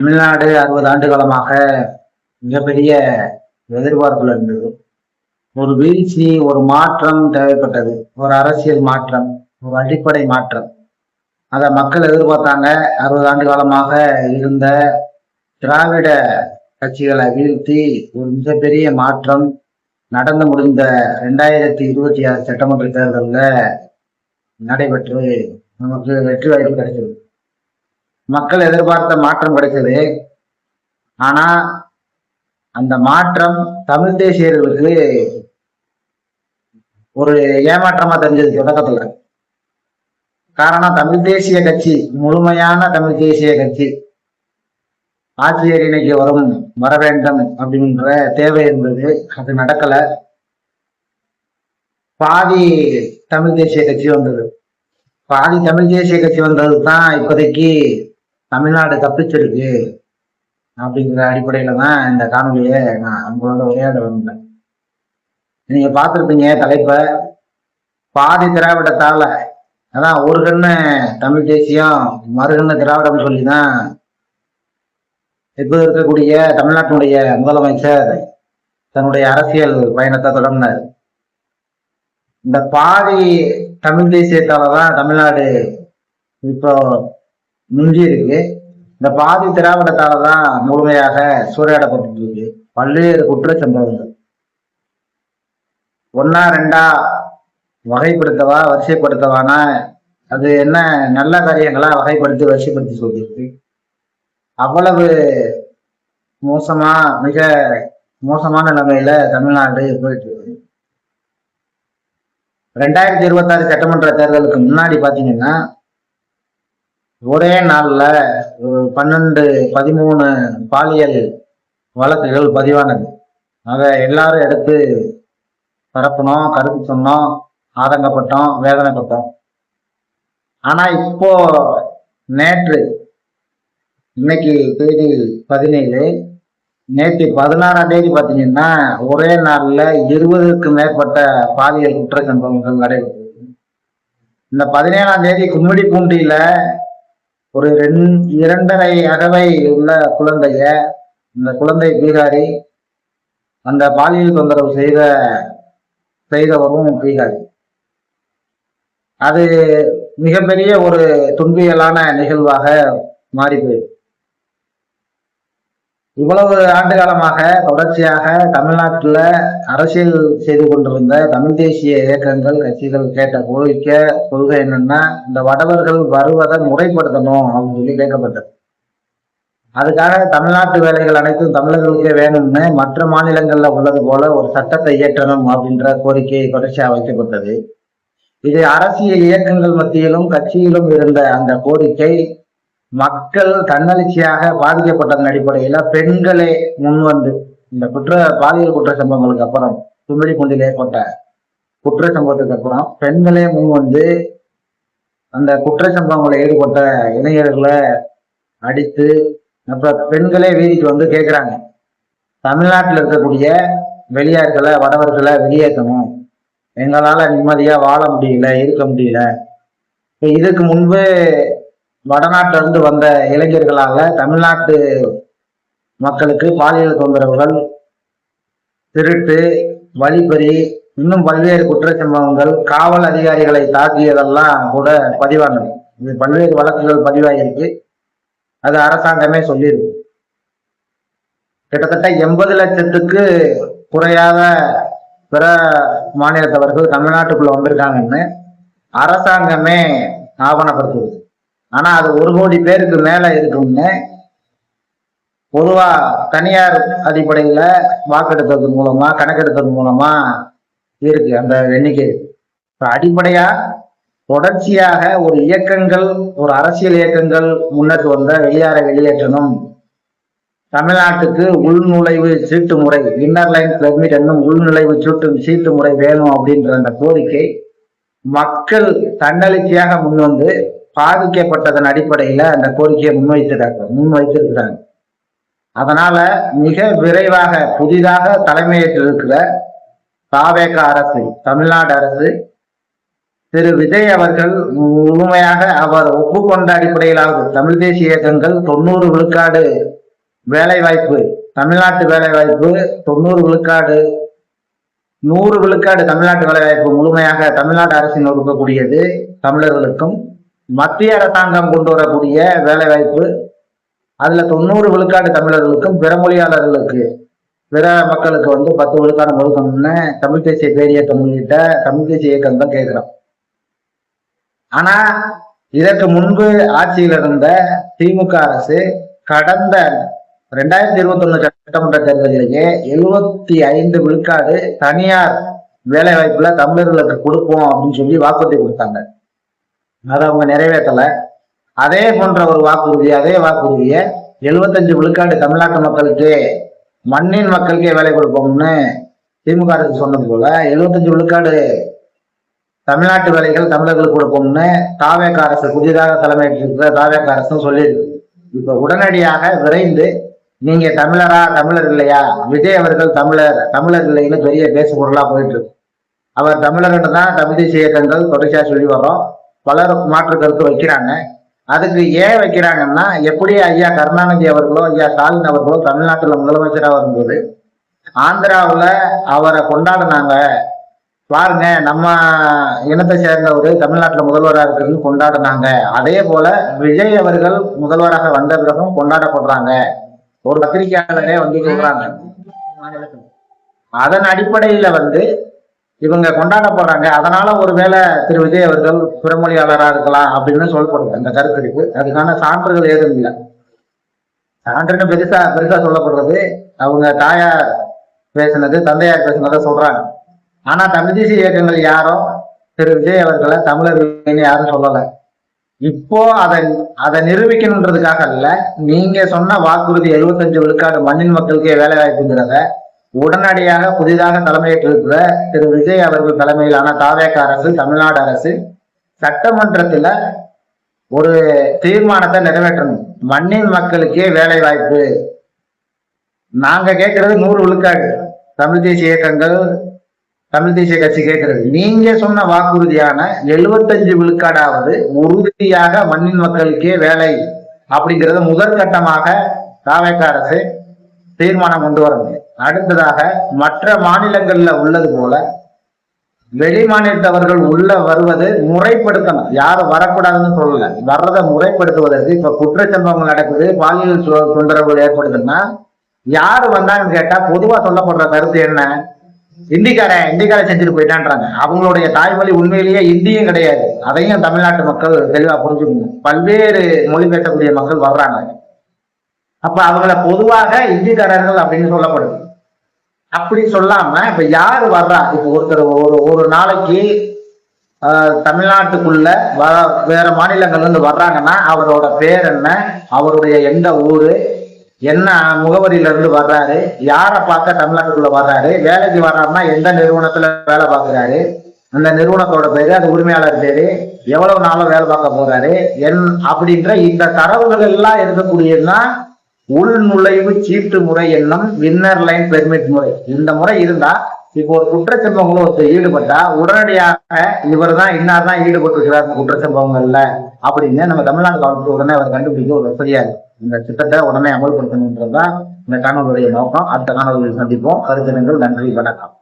தமிழ்நாடு 60 ஆண்டு காலமாக மிகப்பெரிய எதிர்பார்ப்புல இருந்தது. ஒரு வீழ்ச்சி, ஒரு மாற்றம் தேவைப்பட்டது. ஒரு அரசியல் மாற்றம், ஒரு அடிப்படை மாற்றம். அதை மக்கள் எதிர்பார்த்தாங்க. 60 ஆண்டு காலமாக இருந்த திராவிட கட்சிகளை வீழ்த்தி ஒரு மிகப்பெரிய மாற்றம் நடந்து முடிந்த 2026 சட்டமன்ற தேர்தலில் நடைபெற்று நமக்கு வெற்றி வாய்ப்பு கிடைச்சது. மக்கள் எதிர்பார்த்த மாற்றம் கிடைச்சது. ஆனா அந்த மாற்றம் தமிழ் தேசியர்களுக்கு ஒரு ஏமாற்றமா தெரிஞ்சது தொடக்கத்துல. காரணம், தமிழ் தேசிய கட்சி, முழுமையான தமிழ் தேசிய கட்சி ஆட்சியர் இன்னைக்கு வர வேண்டும் அப்படின்ற தேவை இருந்தது. அது நடக்கல. பாதி தமிழ் தேசிய கட்சி வந்தது. பாதி தமிழ் தேசிய கட்சி வந்தது தான் இப்போதைக்கு தமிழ்நாடு தப்பிச்சிருக்கு அப்படிங்கிற அடிப்படையில தான் இந்த காணொலியை நான் உங்களோட உரையாட விரும்புறேன். நீங்க பார்த்துருப்பீங்க தலைப்ப, பாதி திராவிடத்தால, அதான் ஒரு கண்ணு தமிழ் தேசியம் மறுகண்ணு திராவிடம் சொல்லிதான் இப்ப இருக்கக்கூடிய தமிழ்நாட்டினுடைய முதலமைச்சர் தன்னுடைய அரசியல் பயணத்தை தொடங்கினார். இந்த பாதி தமிழ் தேசியத்தாலதான் தமிழ்நாடு இப்போ மிஞ்சி இருக்கு. இந்த பாதி திராவிடத்தாலதான் முழுமையாக சூறையாடப்பட்டு இருக்கு. பல்வேறு குற்ற சம்பவங்கள் ஒன்னா ரெண்டா வகைப்படுத்தவா வரிசைப்படுத்தவானா, அது என்ன நல்ல காரியங்களா வகைப்படுத்தி வரிசைப்படுத்தி சொல்லியிருக்கு. அவ்வளவு மோசமா, மிக மோசமான நிலைமையில தமிழ்நாடு போயிட்டு இருக்கு. 2026 சட்டமன்ற தேர்தலுக்கு முன்னாடி பாத்தீங்கன்னா ஒரே நாள்ல 12, 13 பாலியல் வழக்குகள் பதிவானது. அதை எல்லாரும் எடுத்து பரப்பணும், கருத்து சொன்னோம், ஆதங்கப்பட்டோம், வேதனைப்பட்டோம். ஆனா இப்போ நேற்று, இன்னைக்கு தேதி 17, நேற்று 16ஆம் தேதி பாத்தீங்கன்னா ஒரே நாள்ல 20க்கும் மேற்பட்ட பாலியல் குற்ற சம்பவங்கள் நடைபெற்றது. இந்த 17ஆம் தேதி கும்மிடிப்பூண்டியில ஒரு 2.5 அகவை உள்ள குழந்தைய, இந்த குழந்தை பீகாரி, அந்த பாலியல் தொந்தரவு செய்தவரும் பீகாரி. அது மிகப்பெரிய ஒரு துன்பியலான நிகழ்வாக மாறி போயிருக்கு. இவ்வளவு ஆண்டு காலமாக தொடர்ச்சியாக தமிழ்நாட்டில் அரசியல் செய்து கொண்டிருந்த தமிழ் தேசிய இயக்கங்கள், கட்சிகள் கேட்ட கொள்கை என்னன்னா, இந்த வடவர்கள் வருவதை முறைப்படுத்தணும் அப்படின்னு சொல்லி கேட்கப்பட்டது. அதுக்காக தமிழ்நாட்டு வேலைகள் அனைத்தும் தமிழர்களுக்கே வேணும்னு மற்ற மாநிலங்கள்ல உள்ளது போல ஒரு சட்டத்தை இயற்றணும் அப்படின்ற கோரிக்கை தொடர்ச்சியாக வைக்கப்பட்டது. இது அரசியல் இயக்கங்கள் மத்தியிலும் கட்சியிலும் இருந்த அந்த கோரிக்கை மக்கள் தன்னெழுச்சியாக பாதிக்கப்பட்டதன் அடிப்படையில பெண்களே முன்வந்து, இந்த பாலியல் குற்ற சம்பவங்களுக்கு அப்புறம், கும்மிடிப்பூண்டில் ஏற்பட்ட குற்ற சம்பவத்துக்கு அப்புறம் பெண்களே முன்வந்து அந்த குற்ற சம்பவங்களை ஈடுபட்ட இளைஞர்களை அடித்து, அப்புறம் பெண்களே வீதிக்கு வந்து கேட்கிறாங்க, தமிழ்நாட்டில் இருக்கக்கூடிய வெளியாட்களை, வடவர்களை வெளியேற்றணும், எங்களால நிம்மதியா வாழ முடியல, இருக்க முடியல. இதுக்கு முன்பு வடநாட்டில இருந்து வந்த இளைஞர்களால தமிழ்நாட்டு மக்களுக்கு பாலியல் தொந்தரவுகள், திருட்டு, வழிப்பறி, இன்னும் பல்வேறு குற்ற சம்பவங்கள், காவல் அதிகாரிகளை தாக்கியதெல்லாம் கூட பதிவானது. இது பல்வேறு வழக்குகள் பதிவாகிருக்கு. அது அரசாங்கமே சொல்லியிருக்கு. கிட்டத்தட்ட 80 லட்சத்துக்கு குறையாத பிற மாநிலத்தவர்கள் தமிழ்நாட்டுக்குள்ள வந்திருக்காங்கன்னு அரசாங்கமே ஆவணப்படுத்துது. ஆனா அது 1 கோடி பேருக்கு மேல இருக்கும்னு பொதுவா தனியார் அடிப்படையில வாக்கெடுத்தது மூலமா, கணக்கெடுத்தது மூலமா இருக்கு அந்த எண்ணிக்கை. அடிப்படையா தொடர்ச்சியாக ஒரு இயக்கங்கள், ஒரு அரசியல் இயக்கங்கள் முன்னுக்கு வந்த வெளியேற்றணும், தமிழ்நாட்டுக்கு உள்நுழைவு சீட்டு முறை, இன்னர் லைன் பெர்மிட் என்னும் உள்நுழைவு சீட்டு முறை வேணும் அப்படின்ற அந்த கோரிக்கை மக்கள் தன்னெழுச்சியாக முன்வந்து பாதிக்கப்பட்டதன் அடிப்படையில அந்த கோரிக்கையை முன்வைத்திருக்கிறாங்க. அதனால மிக விரைவாக புதிதாக தலைமையேற்றிருக்கிற தாவேக அரசு, தமிழ்நாடு அரசு திரு விஜய் அவர்கள் முழுமையாக அவர் ஒப்புக்கொண்ட அடிப்படையிலாவது தமிழ் தேசிய இயக்கங்கள் 90 விழுக்காடு வேலை வாய்ப்பு, தமிழ்நாட்டு வேலை வாய்ப்பு 90 விழுக்காடு, 100 விழுக்காடு தமிழ்நாட்டு வேலை வாய்ப்பு முழுமையாக தமிழ்நாடு அரசின் ஒதுக்கக்கூடியது தமிழர்களுக்கும், மத்திய அரசாங்கம் கொண்டு வரக்கூடிய வேலை வாய்ப்பு அதுல 90 விழுக்காடு தமிழர்களுக்கும், பிற மொழியாளர்களுக்கு பிற மக்களுக்கு 10 விழுக்காடு முழுக்கணும்னு தமிழ் தேசிய பேரியக்கம் உள்ளிட்ட தமிழ் தேசிய இயக்கம் தான் கேட்கிறோம். ஆனா இதற்கு முன்பு ஆட்சியில் இருந்த திமுக அரசு கடந்த 2021 சட்டமன்ற தேர்தலிலேயே 75 விழுக்காடு தனியார் வேலை வாய்ப்புல தமிழர்களுக்கு கொடுப்போம் அப்படின்னு சொல்லி வாக்குறுதி கொடுத்தாங்க. அதை அவங்க நிறைவேற்றல. அதே போன்ற ஒரு அதே வாக்குறுதியை 75 விழுக்காடு தமிழ்நாட்டு மக்களுக்கு, மண்ணின் மக்களுக்கே வேலை கொடுப்போம்னு திமுக அரசு சொன்னது போல 75 விழுக்காடு தமிழ்நாட்டு வேலைகள் தமிழர்களுக்கு கொடுப்போம்னு தாவேக அரசு, புதிதாக தலைமையேற்றிருக்கிற தாவேக அரசும் சொல்லியிருக்கு. இப்ப உடனடியாக விரைந்து நீங்க தமிழரா, தமிழர் இல்லையா, விஜய் அவர்கள் தமிழர் இல்லைன்னு பெரிய பேசு பொருளா போயிட்டு இருக்கு. அவர் தமிழர்கிட்ட தான் தமிழ் தேசிய இயக்கங்கள் தொடர்ச்சியா சொல்லி வர்றோம். பலர் மாற்று கருத்து வைக்கிறாங்க. அதுக்கு ஏன் வைக்கிறாங்கன்னா, எப்படி ஐயா கருணாநிதி அவர்களோ ஐயா ஸ்டாலின் அவர்களோ தமிழ்நாட்டுல முதலமைச்சராக வரும்போது ஆந்திராவுல அவரை கொண்டாடினாங்க, பாருங்க நம்ம இனத்தை சேர்ந்தவர் தமிழ்நாட்டுல முதல்வராக இருக்குன்னு கொண்டாடினாங்க. அதே போல விஜய் அவர்கள் முதல்வராக வந்த பிறகும் கொண்டாடப்படுறாங்க. ஒரு பத்திரிகையாளரே சொல்றாங்க. அதன் அடிப்படையில இவங்க கொண்டாடப்படுறாங்க. அதனால ஒருவேளை திரு விஜய் அவர்கள் பிறமொழியாளராக இருக்கலாம் அப்படின்னு சொல்லப்படுது அந்த கருத்துருக்கு. அதுக்கான சான்றுகள் ஏதும் இல்லை. சான்றுன்னு பெருசா சொல்லப்படுறது அவங்க தாயார் பேசினது, தந்தையார் பேசினதை சொல்றாங்க. ஆனா தமிழ் தேசிய இயக்கங்கள் யாரும் திரு விஜய் அவர்களை தமிழர்கள் யாரும் சொல்லல. இப்போ அதை நிரூபிக்கணுன்றதுக்காக இல்ல, நீங்க சொன்ன வாக்குறுதி 75 விழுக்காடு மண்ணின் மக்களுக்கே வேலை வாய்ப்புங்கிறத உடனடியாக புதிதாக தலைமையேற்றிருக்கிற திரு விஜய் அவர்கள் தலைமையிலான தாவேக அரசு, தமிழ்நாடு அரசு சட்டமன்றத்துல ஒரு தீர்மானத்தை நிறைவேற்றணும். மண்ணின் மக்களுக்கே வேலை வாய்ப்பு. நாங்க கேட்கறது 100 விழுக்காடு தமிழ் தேசிய இயக்கங்கள், தமிழ் தேசிய கட்சி கேட்கிறது. நீங்க சொன்ன வாக்குறுதியான 75 விழுக்காடாவது உறுதியாக மண்ணின் மக்களுக்கே வேலை அப்படிங்கிறத முதற்கட்டமாக தாவேக அரசு தீர்மானம் கொண்டு வரணும். அடுத்ததாக மற்ற மாநிலங்கள்ல உள்ளது போல வெளி மாநிலத்தவர்கள் உள்ள வருவது முறைப்படுத்தணும். யாரும் வரக்கூடாதுன்னு சொல்லல, வர்றதை முறைப்படுத்துவதற்கு இப்ப குற்றச்சம்பவங்கள் நடக்குது, பாலியல் தொந்தரவுகள் ஏற்படுதுன்னா யாரு வந்தாங்கன்னு கேட்டா பொதுவா சொல்லப்படுற கருத்து என்ன, இந்திக்காரன் செஞ்சுட்டு போயிட்டான்றாங்க. அவங்களுடைய தாய்மொழி உண்மையிலேயே இந்தியும் கிடையாது. அதையும் தமிழ்நாட்டு மக்கள் தெளிவா புரிஞ்சுக்கணும். பல்வேறு மொழி பேசக்கூடிய மக்கள் வர்றாங்க. அப்ப அவங்கள பொதுவாக இந்திக்காரர்கள் அப்படின்னு சொல்லப்படுது. அப்படி சொல்லாம இப்ப யாரு வர்றா, இப்ப ஒருத்தர் ஒரு நாளைக்கு தமிழ்நாட்டுக்குள்ள வேற மாநிலங்கள்ல இருந்து வர்றாங்கன்னா அவரோட பேர் என்ன, அவருடைய எந்த ஊரு, என்ன முகவரியில இருந்து வர்றாரு, யாரை பார்க்க தமிழ்நாட்டுக்குள்ள வர்றாரு, வேலைக்கு வர்றாருன்னா எந்த நிறுவனத்துல வேலை பார்க்கிறாரு, அந்த நிறுவனத்தோட பேரு, அது உரிமையாளர் பேரு, எவ்வளவு நாளும் வேலை பார்க்க போறாரு அப்படின்ற இந்த தரவுகள் எல்லாம் இருக்கக்கூடியதுதான் உள் நுழைவு சீட்டு முறை என்னும் வின்னர் லைன் பெர்மிட் முறை. இந்த முறை இருந்தா இப்போ ஒரு குற்றச்சம்பவங்களும் ஒருத்தர் ஈடுபட்டா உடனடியாக இவர் தான் இன்னார் தான் ஈடுபட்டிருக்கிறார் குற்றச்சம்பவங்கள்ல அப்படின்னு நம்ம தமிழ்நாடு கவர்மெண்ட் உடனே அவர் கண்டுபிடிக்க ஒரு வசதியா இருக்கு. இந்த திட்டத்தை உடனே அமல்படுத்தணுன்றதுதான் இந்த காணொலியுடைய நோக்கம். அடுத்த காணொலியில் சந்திப்போம். கருத்தினங்கள். நன்றி, வணக்கம்.